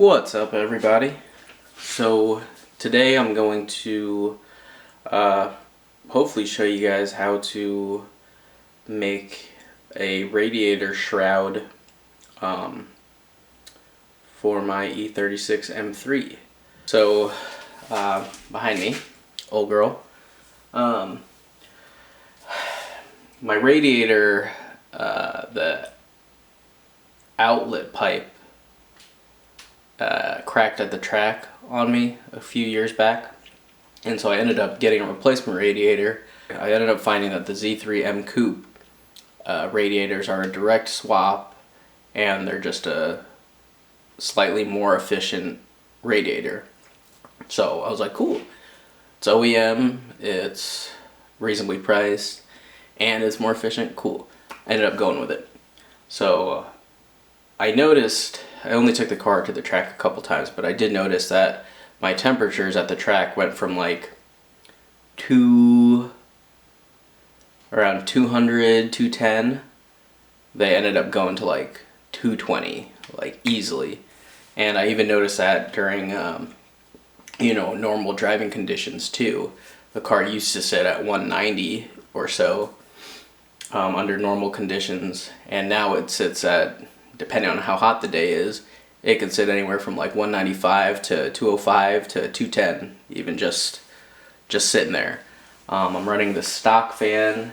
What's up, everybody? So today I'm going to hopefully show you guys how to make a radiator shroud for my E36 M3. So behind me, old girl, my radiator, the outlet pipe cracked at the track on me a few years back, and so I ended up getting a replacement radiator. I ended up finding that the Z3 M Coupe radiators are a direct swap, and they're just a slightly more efficient radiator. So I was like, cool, it's OEM, it's reasonably priced, and it's more efficient, cool. I ended up going with it. So I noticed, I only took the car to the track a couple times, but I did notice that my temperatures at the track went from like around 200, 210. They ended up going to like 220, like easily. And I even noticed that during, normal driving conditions too. The car used to sit at 190 or so under normal conditions, and now it sits at, depending on how hot the day is, it can sit anywhere from like 195 to 205 to 210, even just sitting there. I'm running the stock fan,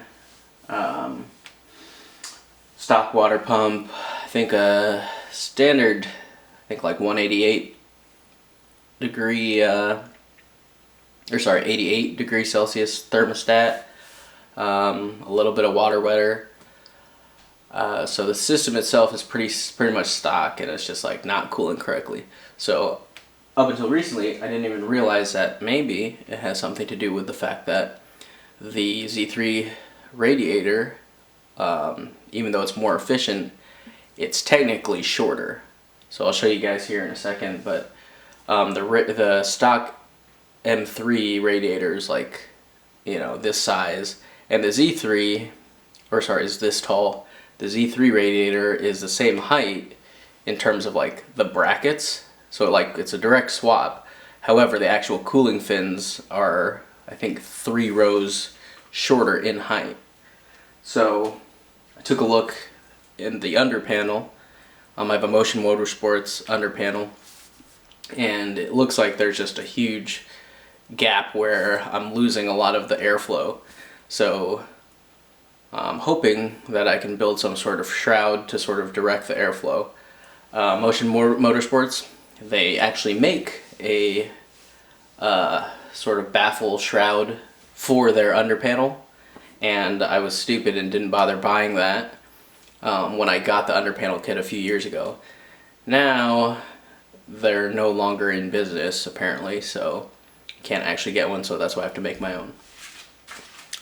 stock water pump, I think a standard, like 88 degree Celsius thermostat, a little bit of water wetter. So the system itself is pretty much stock, and it's just like not cooling correctly. So up until recently, I didn't even realize that maybe it has something to do with the fact that the Z3 radiator, even though it's more efficient, it's technically shorter. So I'll show you guys here in a second, but the stock M3 radiators, like, this size, and the Z3, is this tall. The Z3 radiator is the same height in terms of like the brackets, so like it's a direct swap. However, the actual cooling fins are, I think, 3 rows shorter in height. So I took a look in the underpanel. I have a Motion Motorsports underpanel, and it looks like there's just a huge gap where I'm losing a lot of the airflow. So I'm hoping that I can build some sort of shroud to sort of direct the airflow. Motion Motorsports, they actually make a sort of baffle shroud for their underpanel, and I was stupid and didn't bother buying that when I got the underpanel kit a few years ago. Now they're no longer in business apparently, so I can't actually get one, so that's why I have to make my own.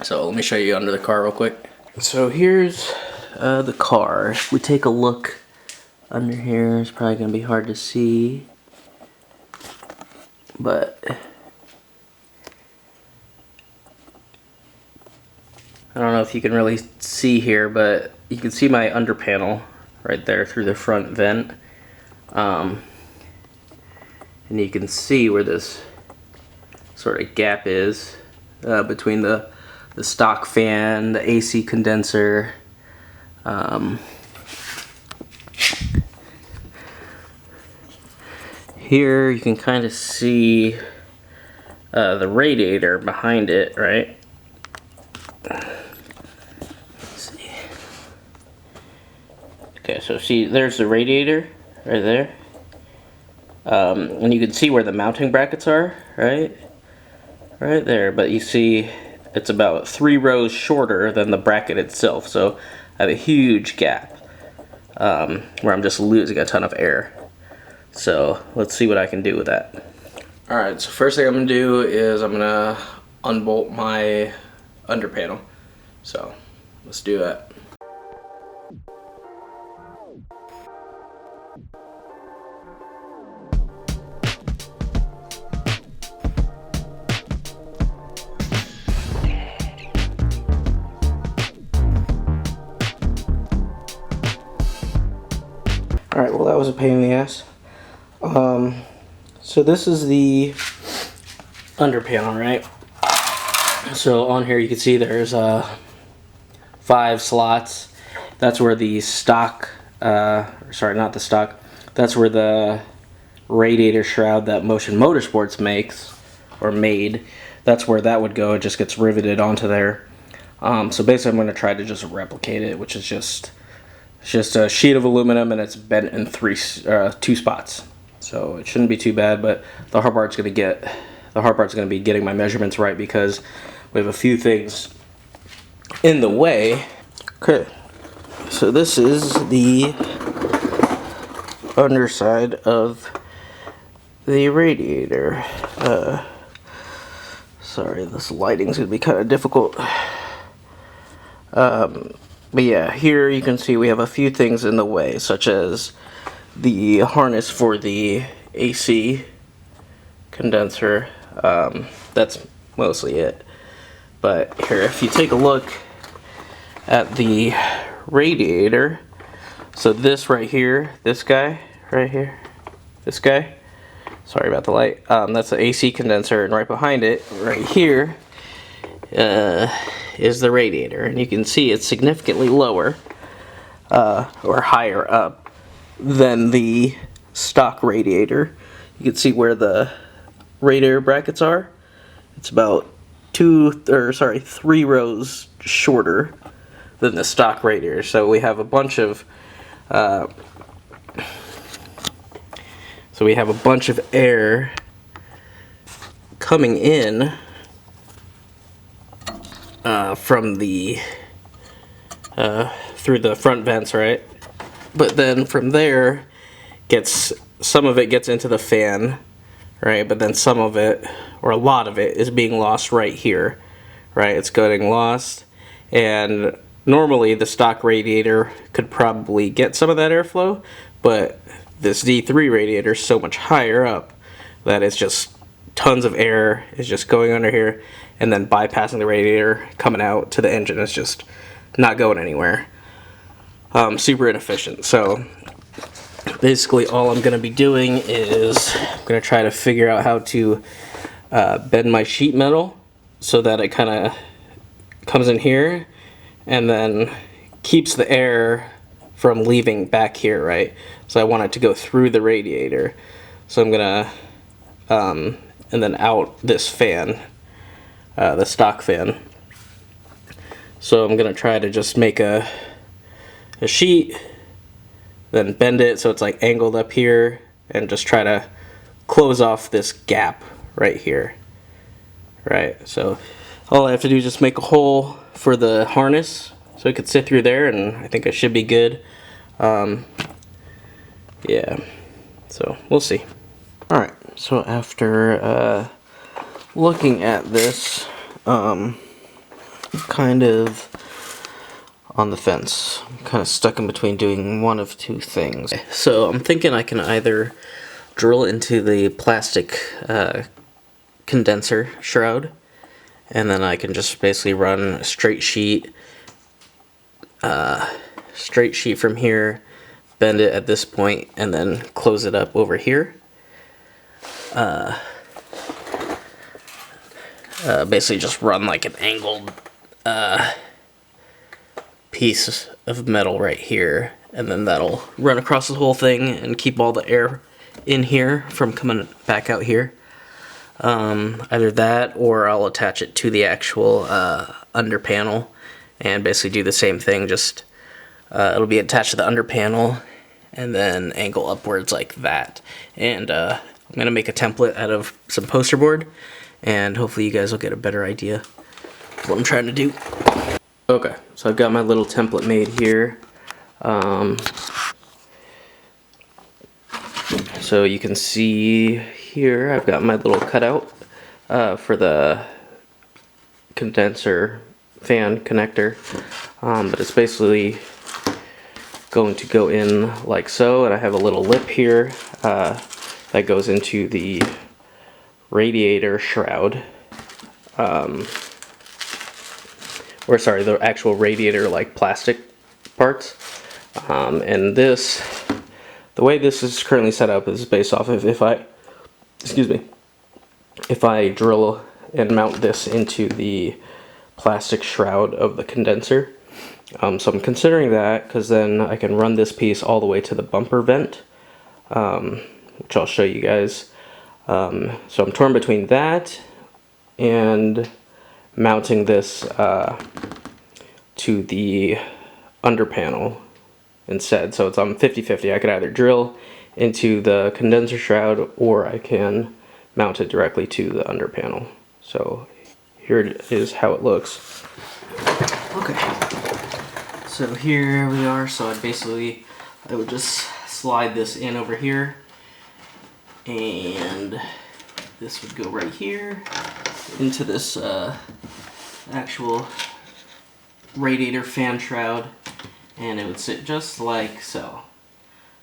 So let me show you under the car real quick. So here's the car. If we take a look under here, it's probably going to be hard to see, but I don't know if you can really see here, but you can see my underpanel right there through the front vent, and you can see where this sort of gap is between the stock fan, the AC condenser, here you can kind of see the radiator behind it, right? Let's see. Okay, so see, there's the radiator right there, and you can see where the mounting brackets are, right there, but you see it's about 3 rows shorter than the bracket itself, so I have a huge gap where I'm just losing a ton of air. So let's see what I can do with that. Alright, so first thing I'm going to do is I'm going to unbolt my underpanel. So let's do that. Alright, well that was a pain in the ass. So this is the under panel, right? So on here you can see there's 5 slots. That's where the stock, sorry, not the stock, that's where the radiator shroud that Motion Motorsports makes, or made, that's where that would go. It just gets riveted onto there. So basically I'm going to try to just replicate it, which is just a sheet of aluminum, and it's bent in 2 spots. So it shouldn't be too bad, but the hard part's going to be getting my measurements right, because we have a few things in the way. Okay, so this is the underside of the radiator. Sorry, this lighting's going to be kind of difficult. But yeah, here you can see we have a few things in the way, such as the harness for the AC condenser. That's mostly it. But here, if you take a look at the radiator, so this right here, this guy right here, this guy, sorry about the light, that's the AC condenser, and right behind it, right here, is the radiator, and you can see it's significantly lower, or higher up than the stock radiator. You can see where the radiator brackets are. It's about 3 rows shorter than the stock radiator. So we have a bunch of air coming in from the through the front vents, right? But then from there, some of it gets into the fan, right? But then some of it, or a lot of it, is being lost right here, right? It's getting lost, and normally the stock radiator could probably get some of that airflow, but this D3 radiator is so much higher up that it's just tons of air is just going under here and then bypassing the radiator, coming out to the engine. It's just not going anywhere. Super inefficient. So basically all I'm going to be doing is I'm going to try to figure out how to bend my sheet metal so that it kind of comes in here and then keeps the air from leaving back here, right? So I want it to go through the radiator. So I'm going to, and then out this fan, the stock fan. So I'm going to try to just make a sheet, then bend it so it's like angled up here, and just try to close off this gap right here, right? So all I have to do is just make a hole for the harness so it could sit through there, and I think I should be good. Yeah, so we'll see. Alright, so after looking at this, kind of on the fence. I'm kind of stuck in between doing one of 2 things. So I'm thinking I can either drill into the plastic condenser shroud, and then I can just basically run a straight sheet from here, bend it at this point, and then close it up over here. Basically just run like an angled piece of metal right here, and then that'll run across the whole thing and keep all the air in here from coming back out here. Either that, or I'll attach it to the actual under panel and basically do the same thing, just it'll be attached to the under panel and then angle upwards like that. And I'm going to make a template out of some poster board, and hopefully you guys will get a better idea of what I'm trying to do. Okay, so I've got my little template made here. So you can see here I've got my little cutout for the condenser fan connector, but it's basically going to go in like so, and I have a little lip here that goes into the radiator shroud, or sorry, the actual radiator like plastic parts, and this, the way this is currently set up is based off of if I drill and mount this into the plastic shroud of the condenser. So I'm considering that because then I can run this piece all the way to the bumper vent, which I'll show you guys. So I'm torn between that and mounting this to the under panel instead. So it's on 50-50. I could either drill into the condenser shroud or I can mount it directly to the under panel. So here it is how it looks. Okay, so here we are. So I would just slide this in over here, and this would go right here into this actual radiator fan shroud, and it would sit just like so.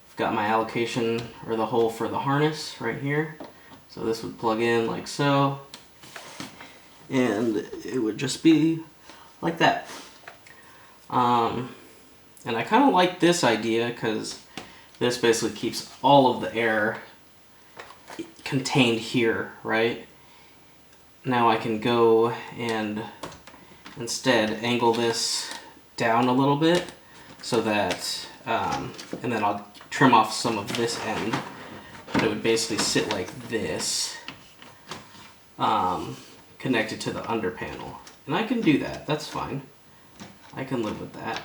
I've got my allocation, or the hole for the harness right here, so this would plug in like so, and it would just be like that. And I kind of like this idea because this basically keeps all of the air contained here, right? Now I can go and instead angle this down a little bit so that, and then I'll trim off some of this end, but it would basically sit like this, connected to the under panel. And I can do that, that's fine. I can live with that.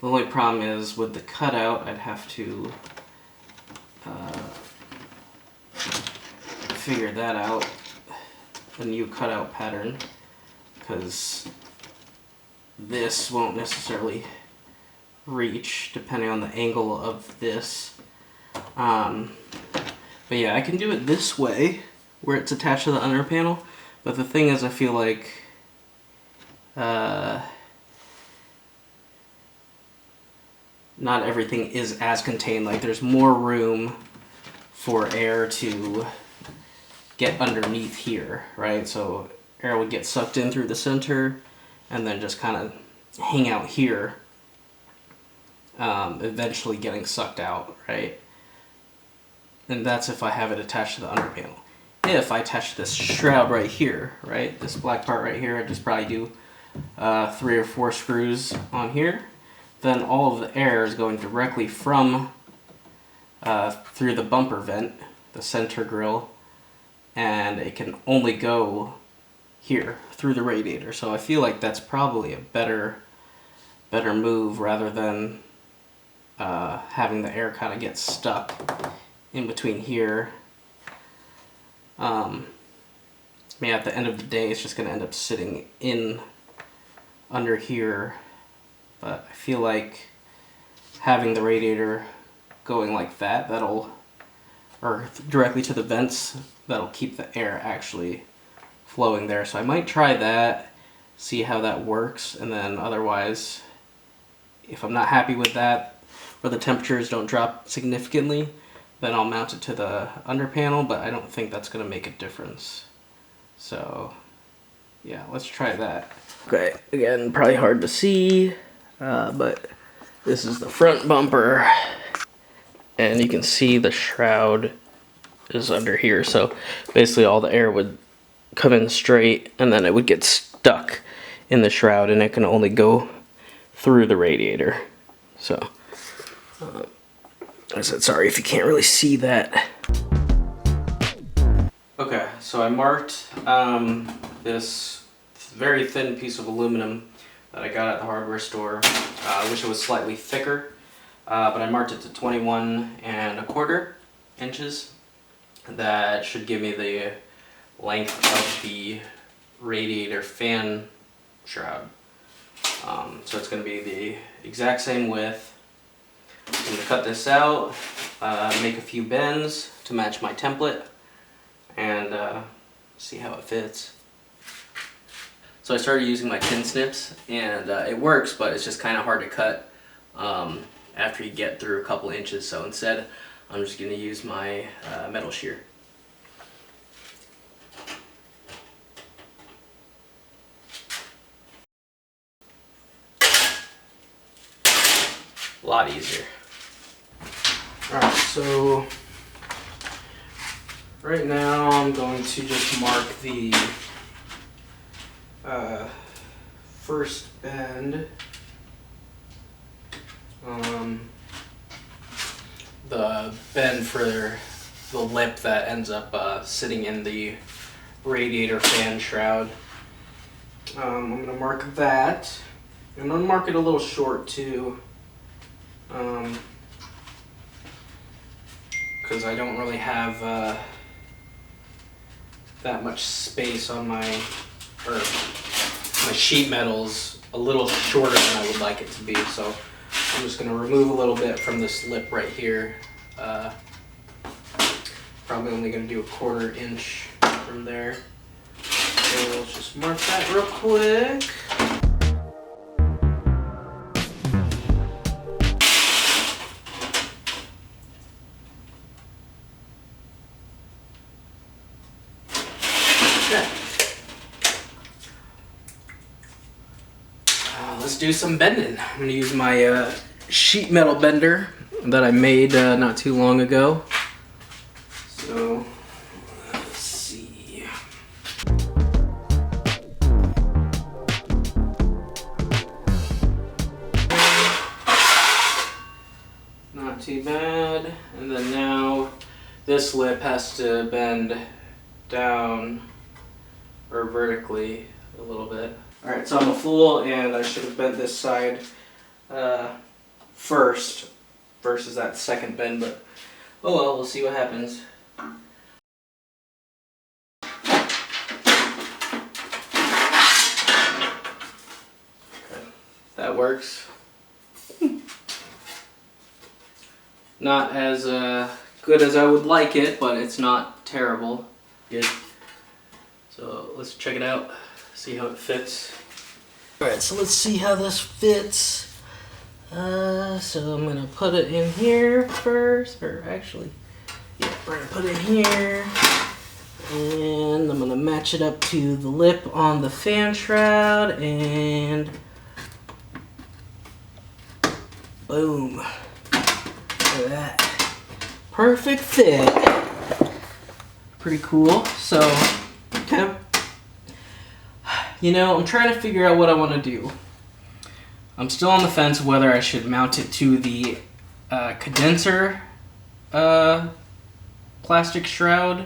The only problem is with the cutout, I'd have to figure that out, a new cutout pattern, because this won't necessarily reach depending on the angle of this. But yeah, I can do it this way where it's attached to the under panel, but the thing is I feel like not everything is as contained. Like there's more room for air to get underneath here, right? So air would get sucked in through the center and then just kind of hang out here, eventually getting sucked out, right? And that's if I have it attached to the under panel. If I attach this shroud right here, right, this black part right here, I just probably do 3 or 4 screws on here, then all of the air is going directly from through the bumper vent, the center grill, and it can only go here through the radiator. So I feel like that's probably a better move rather than having the air kind of get stuck in between here. I mean, at the end of the day, it's just going to end up sitting in under here, but I feel like having the radiator going like that, or directly to the vents, that'll keep the air actually flowing there. So I might try that, see how that works, and then otherwise, if I'm not happy with that, or the temperatures don't drop significantly, then I'll mount it to the under panel, but I don't think that's going to make a difference. So yeah, let's try that. Okay, again, probably hard to see, but this is the front bumper, and you can see the shroud is under here. So basically all the air would come in straight, and then it would get stuck in the shroud, and it can only go through the radiator. So I said sorry if you can't really see that. Okay, so I marked this very thin piece of aluminum that I got at the hardware store. I wish it was slightly thicker, but I marked it to 21¼ inches. That should give me the length of the radiator fan shroud. So it's going to be the exact same width. I'm going to cut this out, make a few bends to match my template, and see how it fits. So I started using my tin snips, and it works, but it's just kind of hard to cut after you get through a couple inches. So instead, I'm just going to use my metal shear. A lot easier. Alright, so right now I'm going to just mark the first bend. The bend for the lip that ends up sitting in the radiator fan shroud. I'm going to mark that. I'm going to mark it a little short too, because I don't really have that much space on my sheet metal's a little shorter than I would like it to be, so I'm just going to remove a little bit from this lip right here. Probably only going to do a 1/4 inch from there. So let's just mark that real quick. Okay. Let's do some bending. I'm going to use my sheet metal bender that I made not too long ago. So, let's see. Not too bad. And then now this lip has to bend down or vertically a little bit. Alright, so I'm a fool and I should have bent this side first versus that second bend, but oh well, we'll see what happens. Okay, that works. Not as good as I would like it, but it's not terrible. Good. So let's check it out, see how it fits. Alright, so let's see how this fits. So I'm gonna put it in here first, or actually, yeah, we're gonna put it in here, and I'm gonna match it up to the lip on the fan shroud, and boom, look at that, perfect fit, pretty cool. So, okay, you know, I'm trying to figure out what I want to do. I'm still on the fence whether I should mount it to the condenser plastic shroud,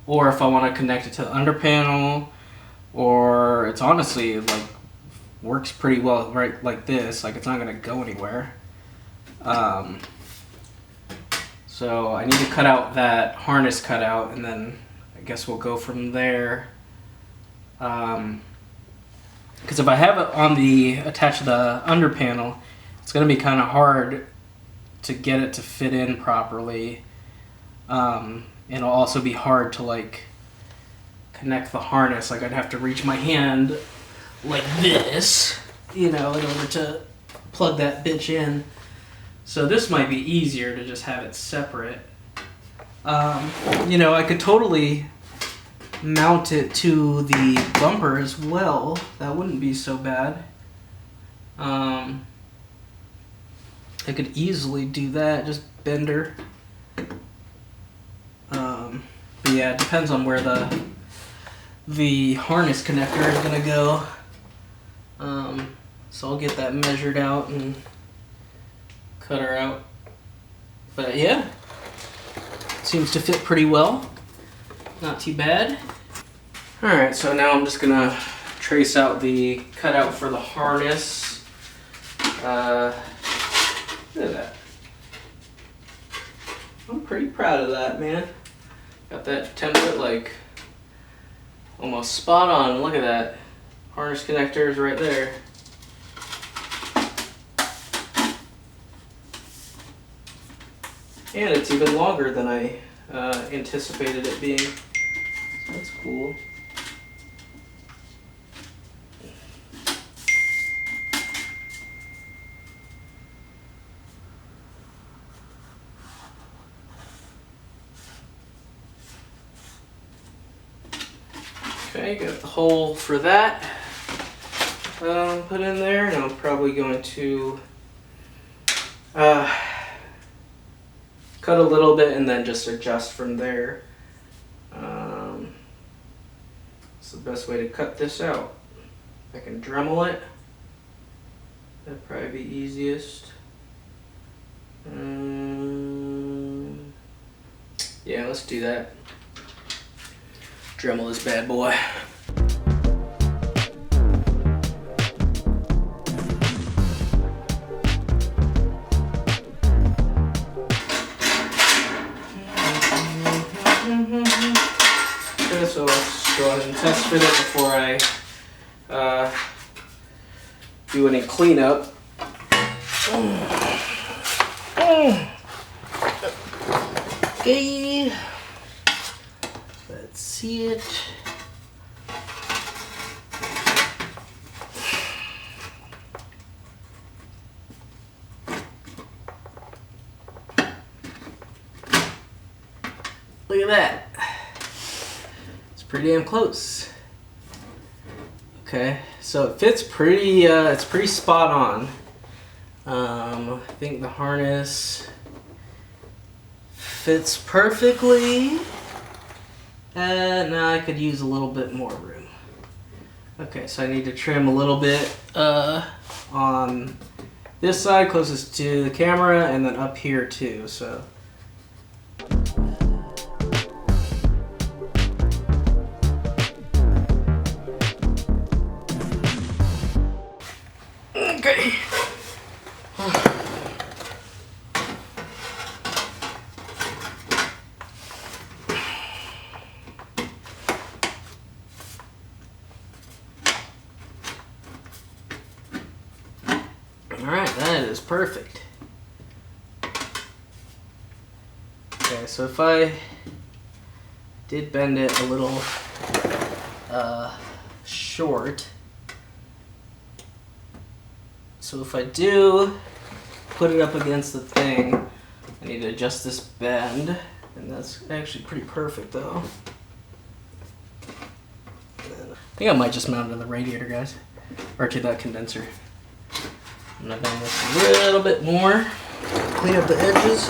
or if I want to connect it to the underpanel, or it's honestly like works pretty well right like this, like it's not going to go anywhere. So I need to cut out that harness cutout, and then I guess we'll go from there. Because if I have it on the attached to the under panel, it's going to be kind of hard to get it to fit in properly. It'll also be hard to like connect the harness. Like I'd have to reach my hand like this, you know, in order to plug that bitch in. So this might be easier to just have it separate. You know, I could totally mount it to the bumper as well. That wouldn't be so bad. I could easily do that, just bender. But yeah, it depends on where the harness connector is gonna go. So I'll get that measured out and cut her out. But yeah, seems to fit pretty well. Not too bad. Alright, so now I'm just gonna trace out the cutout for the harness. Look at that. I'm pretty proud of that, man. Got that template like almost spot on. Look at that. Harness connectors right there. And it's even longer than I anticipated it being. So that's cool. Okay, got the hole for that put in there, and I'm probably going to Cut a little bit and then just adjust from there. It's the best way to cut this out. I can Dremel it. That'd probably be easiest. Yeah, let's do that. Dremel this bad boy. Okay, so let's go ahead and test fit it before I do any cleanup. Okay, let's see it. Look at that. It's pretty damn close. Okay, so it fits pretty, it's pretty spot on. I think the harness fits perfectly. Now I could use a little bit more room. Okay, so I need to trim a little bit on this side closest to the camera and then up here too, so. Okay. Alright, that is perfect. Okay, so if I did bend it a little short, so if I do put it up against the thing, I need to adjust this bend, and that's actually pretty perfect though. I think I might just mount it to the radiator, guys, or to that condenser. I'm gonna bend this a little bit more, clean up the edges,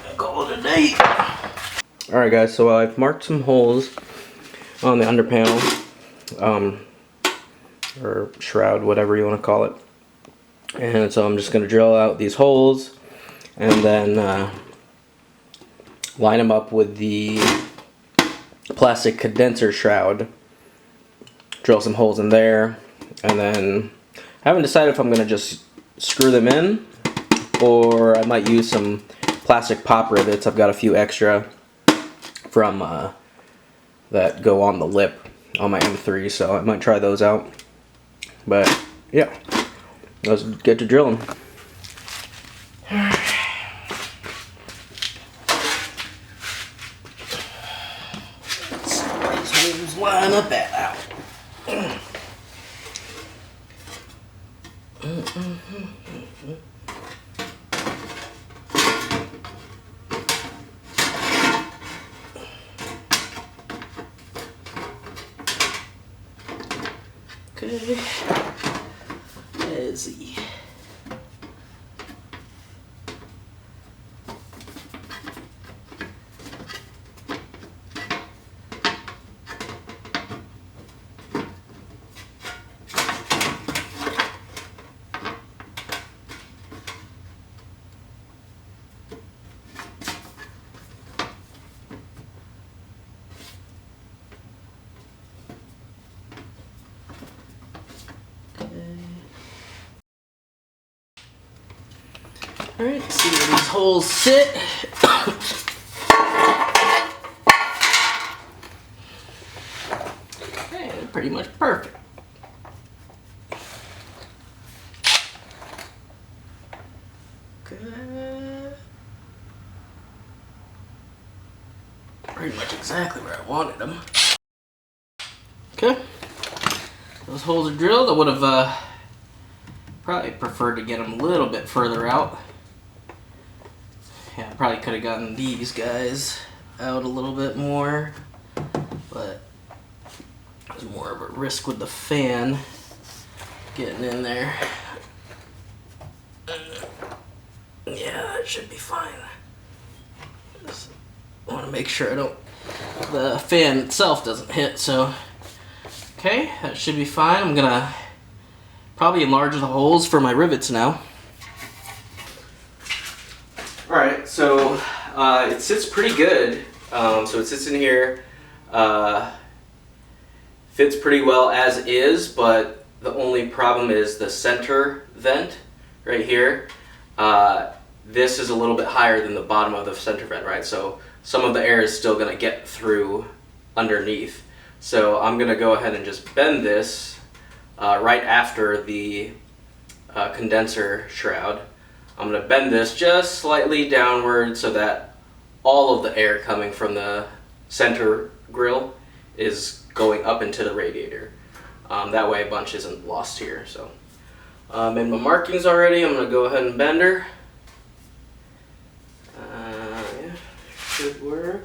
and call it a day. Alright guys, so I've marked some holes on the underpanel, or shroud, whatever you want to call it. And so I'm just going to drill out these holes and then line them up with the plastic condenser shroud. Drill some holes in there, and then I haven't decided if I'm going to just screw them in or I might use some plastic pop rivets. I've got a few extra from that go on the lip on my M3, so I might try those out. But yeah, let's get to drilling. Let's see where these holes line up at out. Okay, there's the Alright, see where these holes sit. Okay, they're pretty much perfect. Okay. Pretty much exactly where I wanted them. Okay. Those holes are drilled. I would have probably preferred to get them a little bit further out. Yeah, I probably could have gotten these guys out a little bit more, but it was more of a risk with the fan getting in there. should be fine. Just want to make sure the fan itself doesn't hit, so. Okay, that should be fine. I'm gonna probably enlarge the holes for my rivets now. Alright, so it sits pretty good. So it sits in here, fits pretty well as is, but the only problem is the center vent right here. This is a little bit higher than the bottom of the center vent, right? So some of the air is still gonna get through underneath. So I'm gonna go ahead and just bend this right after the condenser shroud. I'm gonna bend this just slightly downward so that all of the air coming from the center grill is going up into the radiator. That way a bunch isn't lost here. So in my markings already, I'm gonna go ahead and bend her. Yeah, should work.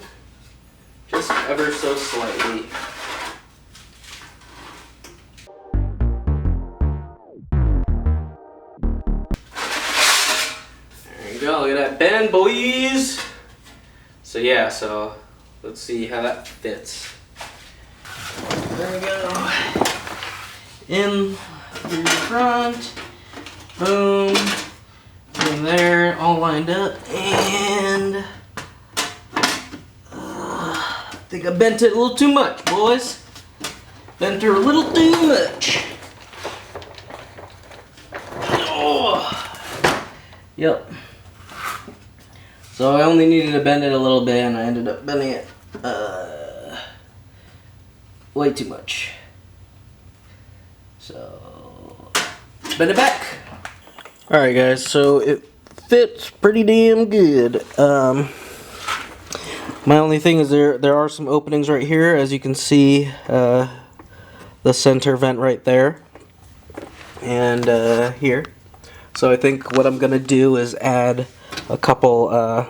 Just ever so slightly. There you go, look at that bend, boys! So yeah, so let's see how that fits. There we go. In through the front, boom, in there, all lined up, and I think I bent it a little too much, boys. Bent her a little too much. Oh, yep. So I only needed to bend it a little bit, and I ended up bending it way too much. So bend it back. All right, guys. So it fits pretty damn good. My only thing is there are some openings right here, as you can see, the center vent right there, and here. So I think what I'm gonna do is add a couple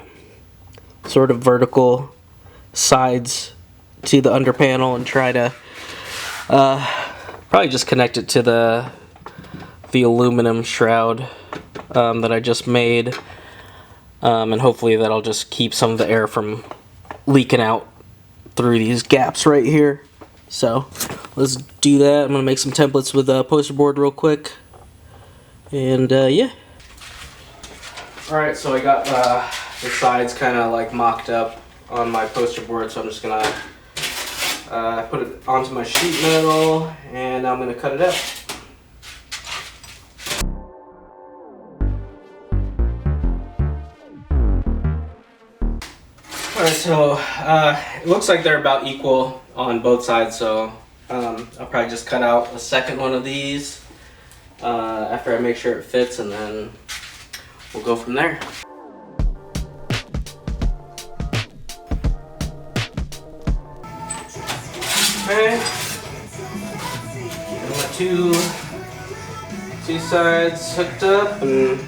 sort of vertical sides to the under panel and try to probably just connect it to the aluminum shroud that I just made, and hopefully that'll just keep some of the air from leaking out through these gaps right here. So let's do that. I'm gonna make some templates with poster board real quick, and yeah. Alright, so I got the sides kind of like mocked up on my poster board, so I'm just gonna put it onto my sheet metal, and I'm gonna cut it out. Alright, so it looks like they're about equal on both sides, so I'll probably just cut out a second one of these after I make sure it fits, and then we'll go from there. Okay, and my two sides hooked up, and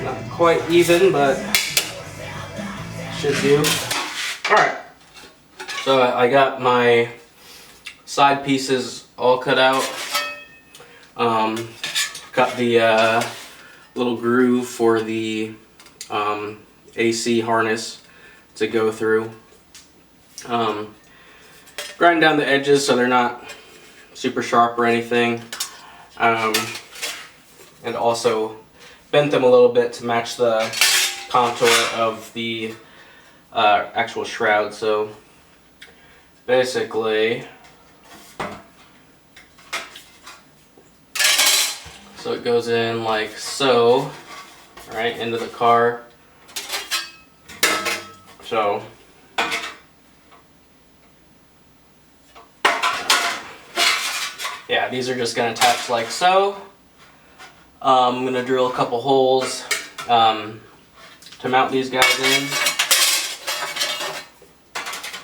not quite even, but should do. Alright, so I got my side pieces all cut out. Got the little groove for the AC harness to go through. Grind down the edges so they're not super sharp or anything, and also bent them a little bit to match the contour of the actual shroud. So basically, so it goes in like so, right into the car. So yeah, these are just going to attach like so. I'm going to drill a couple holes to mount these guys in.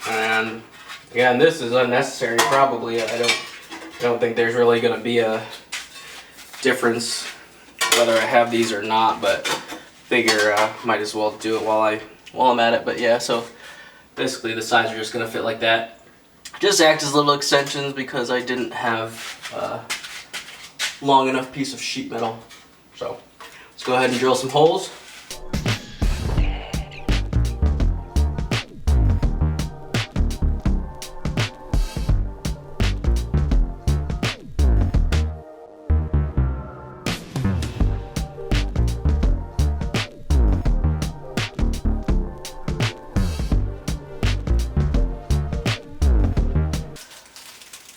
And again, this is unnecessary probably. I don't think there's really going to be a difference whether I have these or not, but figure might as well do it while I'm at it. But yeah, so basically the sides are just going to fit like that. Just act as little extensions because I didn't have a long enough piece of sheet metal. So let's go ahead and drill some holes.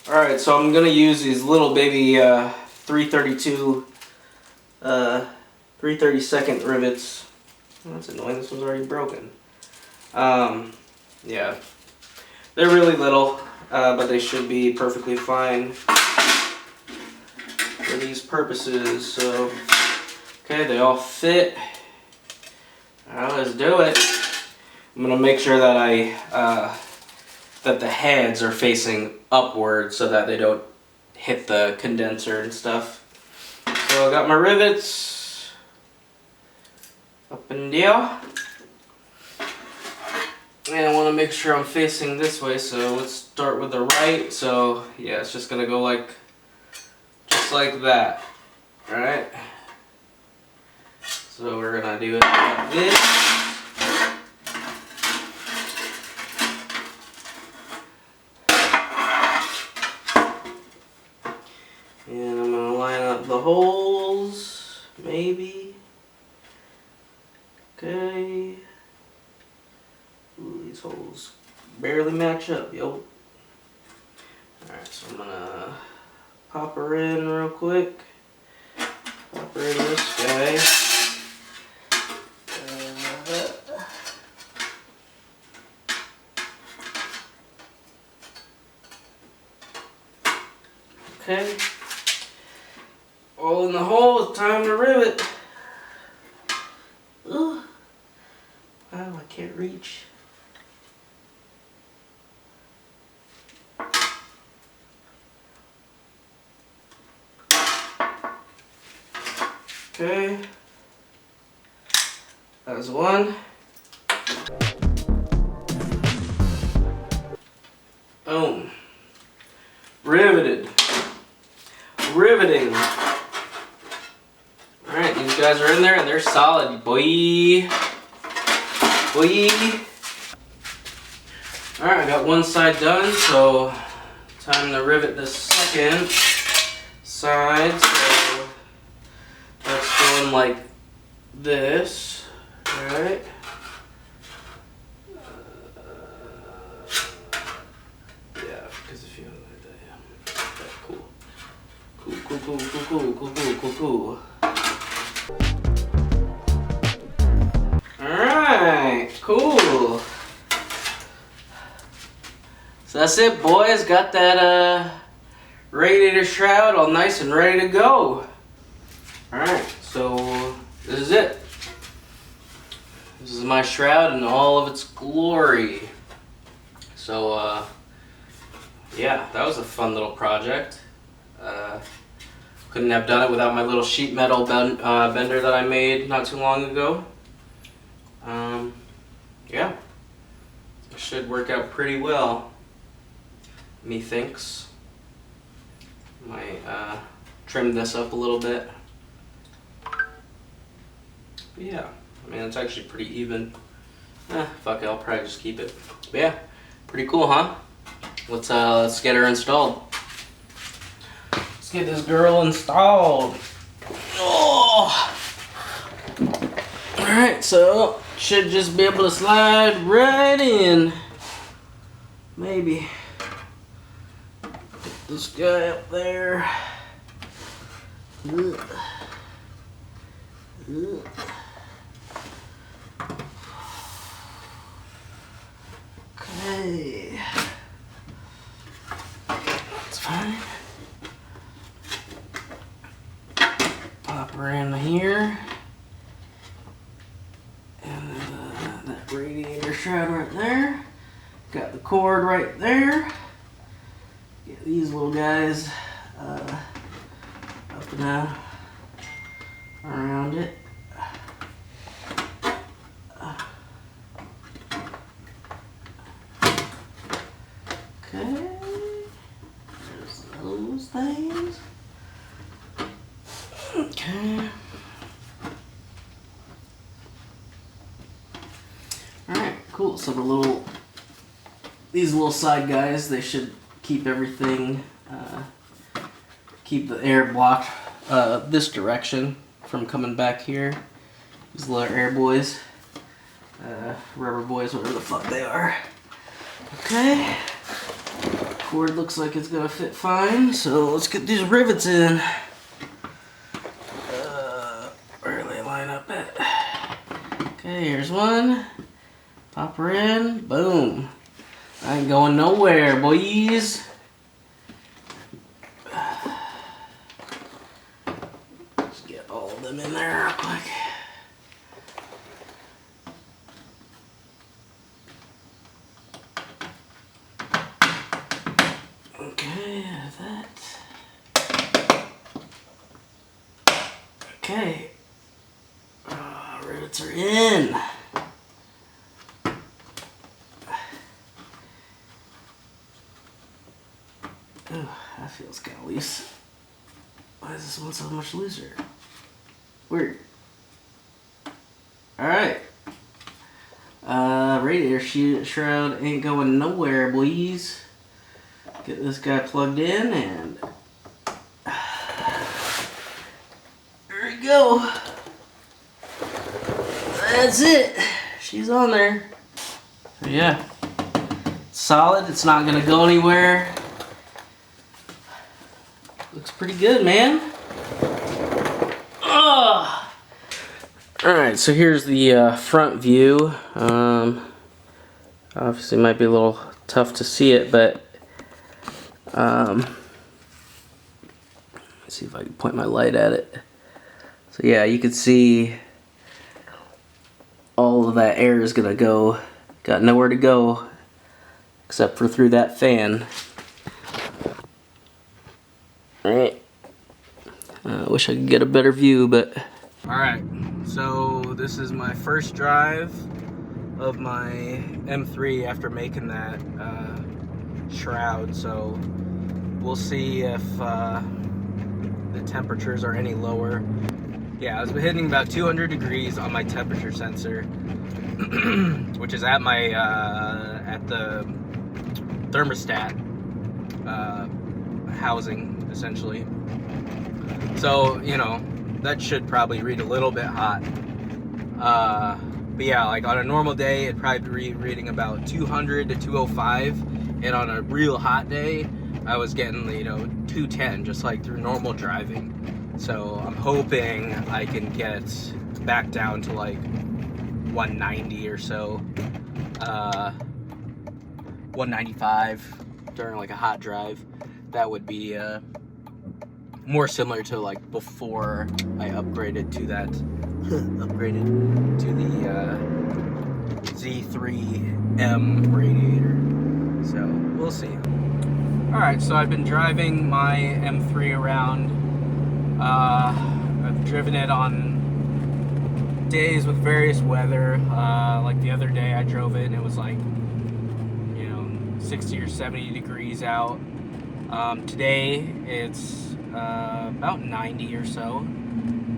Alright, so I'm gonna use these little baby 332 rivets. Oh, that's annoying, this one's already broken. Yeah, they're really little, but they should be perfectly fine for these purposes. So, okay, they all fit. Now let's do it. I'm gonna make sure that that the heads are facing upward so that they don't hit the condenser and stuff. So I got my rivets up and down. And I want to make sure I'm facing this way, so let's start with the right. So yeah, it's just gonna go just like that. Alright. So we're gonna do it like this. And I'm gonna line up the holes, maybe. Okay. Ooh, these holes barely match up, yo. Alright, so I'm gonna pop her in real quick. Pop her in this guy. Okay. All in the hole, it's time to rivet. Ugh. Oh, I can't reach. Okay. That was one. Boom. Riveted. Riveting. Alright, these guys are in there and they're solid, boy. Boy. Alright, I got one side done, so time to rivet the second side. So that's going like this. Alright. Yeah, because if you don't like that, yeah. Okay, cool. Cool. Alright, cool. So that's it, boys. Got that radiator shroud all nice and ready to go. Alright, so this is it. This is my shroud in all of its glory. So, yeah, that was a fun little project. Couldn't have done it without my little sheet metal bender that I made not too long ago. Yeah, it should work out pretty well, methinks. Might trim this up a little bit. But yeah, I mean, it's actually pretty even. Fuck it, I'll probably just keep it. But yeah, pretty cool, huh? Let's get her installed. Let's get this girl installed. Oh! Alright, so should just be able to slide right in. Maybe. Put this guy up there. Ugh. Ugh. Okay. That's fine. Pop her in here. And that radiator shroud right there. Got the cord right there. Get these little guys up and out around it. Okay. There's those things. Okay. Alright, cool. So these little side guys, they should keep everything, keep the air blocked this direction from coming back here. These little air boys, rubber boys, whatever the fuck they are. Okay. cord looks like it's gonna fit fine, so let's get these rivets in. Where do they line up at? Okay, here's one. Pop her in. Boom. I ain't going nowhere, boys. Let's get all of them in there real quick. Okay, that. Okay. Rivets are in. Oh, that feels kind of loose. Why is this one so much looser? Weird. Alright. Radiator shroud ain't going nowhere, boys. Get this guy plugged in and there we go. That's it. She's on there. So yeah. Solid. It's not gonna go anywhere. Looks pretty good, man. Oh. Alright, so here's the front view. Obviously might be a little tough to see it, but let's see if I can point my light at it. So yeah, you can see all of that air is gonna go, got nowhere to go except for through that fan. Alright, wish I could get a better view, but alright, so this is my first drive of my M3 after making that shroud, so we'll see if the temperatures are any lower. Yeah, I was hitting about 200 degrees on my temperature sensor, which is at my at the thermostat housing, essentially. So, you know, that should probably read a little bit hot. But yeah, like on a normal day, it'd probably be reading about 200 to 205, and on a real hot day, I was getting, you know, 210, just like through normal driving. So I'm hoping I can get back down to like 190 or so, 195 during like a hot drive. That would be more similar to like before I upgraded to that, upgraded to the Z36 M radiator. So we'll see. All right, so I've been driving my M3 around. I've driven it on days with various weather. Like the other day I drove it and it was like, you know, 60 or 70 degrees out. Today it's about 90 or so,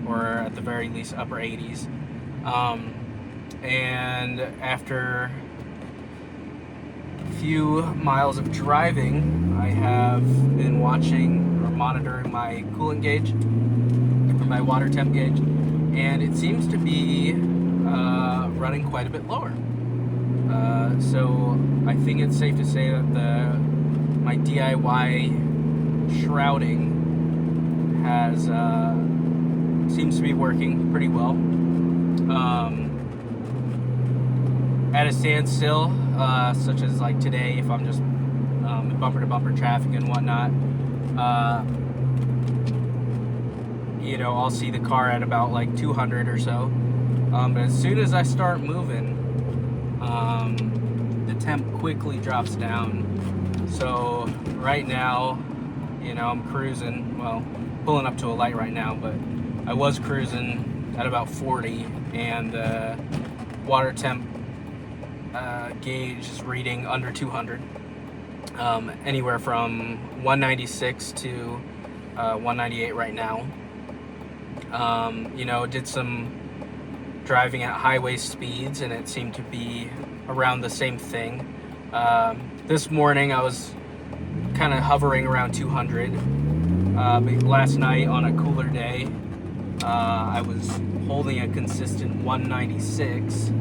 or at the very least upper 80s. And after a few miles of driving, I have been watching or monitoring my coolant gauge, or my water temp gauge, and it seems to be running quite a bit lower. So I think it's safe to say that my DIY shrouding has seems to be working pretty well. At a standstill, such as like today, if I'm just in bumper to bumper traffic and whatnot, you know, I'll see the car at about like 200 or so. But as soon as I start moving, the temp quickly drops down. So right now, you know, I'm cruising, well, pulling up to a light right now, but I was cruising at about 40, and the water temp gauge is reading under 200, anywhere from 196 to 198 right now. You know, did some driving at highway speeds and it seemed to be around the same thing. This morning I was kind of hovering around 200, but last night on a cooler day, I was holding a consistent 196.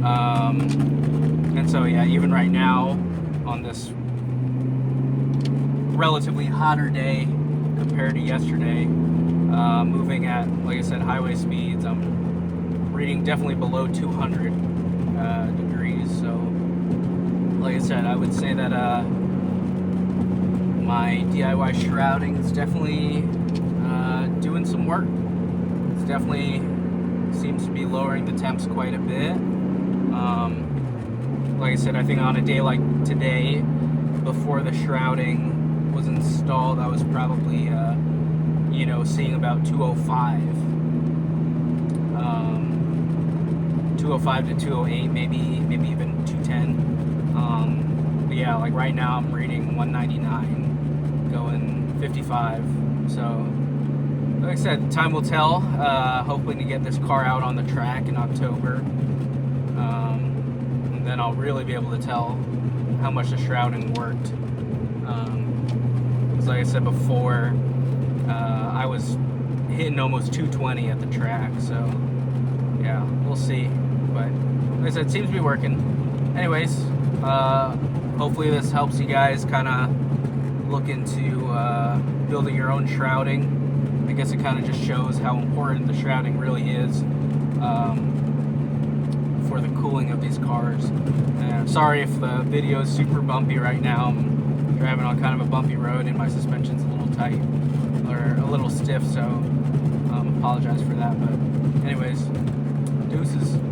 And so yeah, even right now on this relatively hotter day compared to yesterday. Moving at, like I said, highway speeds. I'm reading definitely below 200 degrees. So, like I said, I would say that my DIY shrouding is definitely doing some work. It's definitely seems to be lowering the temps quite a bit. Like I said, I think on a day like today, before the shrouding was installed, I was probably, you know, seeing about 205. 205 to 208, maybe even 210. But yeah, like right now I'm reading 199, going 55. So, like I said, time will tell. Hoping to get this car out on the track in October. And then I'll really be able to tell how much the shrouding worked. Because like I said before, I was hitting almost 220 at the track. So, yeah, we'll see. But like I said, it seems to be working. Anyways, hopefully this helps you guys kind of look into building your own shrouding. I guess it kind of just shows how important the shrouding really is for the cooling of these cars. And I'm sorry if the video is super bumpy right now. I'm driving on kind of a bumpy road and my suspension's a little tight or a little stiff, so apologize for that. But anyways, deuces.